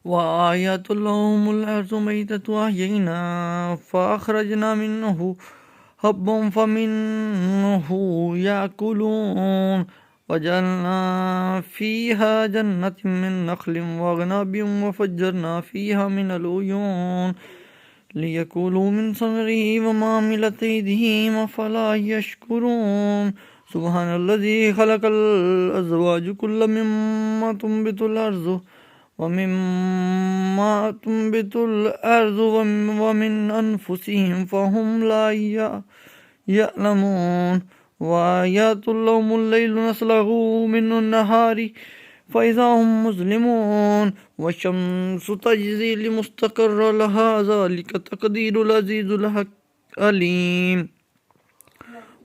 وآيات لهم الأرض ميتة أحييناها فأخرجنا منه حبا فمنه يأكلون وجعلنا فيها جنة من نخل وأعناب وفجرنا فيها من العيون ليأكلوا من ثمره وما عملت أيديهم أفلا يشكرون سبحان الذي خلق الأزواج كل مما تنبت الأرض ومن أنفسهم فهم لا يعلمون وآيات لهم الليل نسلخ من النهار فإذا هم مظلمون والشمس تجري لمستقر لها ذلك تقدير العزيز العليم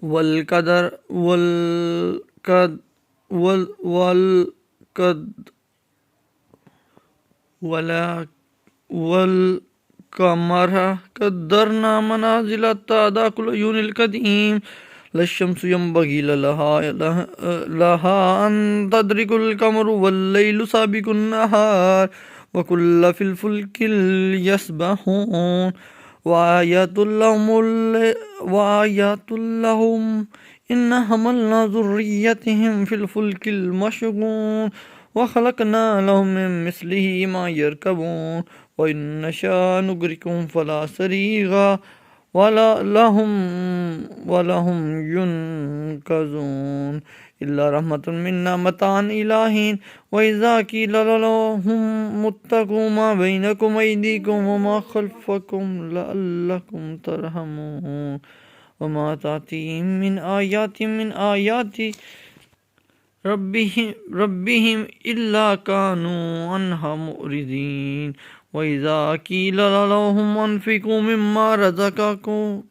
والقدر والقمر قدرنا منازل حتى عاد كل عيون القديم لا الشمس ينبغي لها أن تدرك القمر والليل سابق النهار وكل في الفلك يسبحون وآيات لهم إن حملنا ذريتهم في الفلك المشحون وخلقنا لهم من مثله ما يركبون وإن نشاء نغرقهم فلا صريخ ولهم ينقذون إلا رحمة منا متاعا إلى حين وإذا قيل لهم اتقوا ما بينكم أيديكم وما خلفكم لعلكم ترحمون وما تأتيهم من آيات ربهم إلا كانوا عنها معرضين وإذا قيل لهم أنفقوا مما رزقكم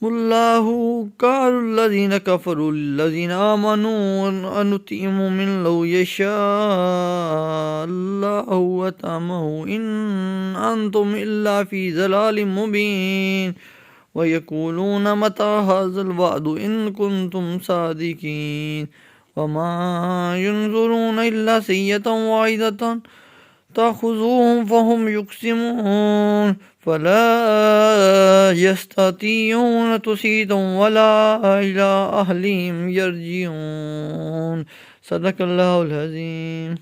الله قالوا الذين كفروا للذين آمنوا أنطعم من لو يشاء الله وطعمه إن أنتم إلا في ضلال مبين ويقولون متى هذا الوعد إن كنتم صادقين وما ينظرون إلا سيئة واحدة تأخذوهم فهم يقسمون فلا يستطيعون تصيدا ولا إلى أهلهم يرجعون صدق الله العظيم.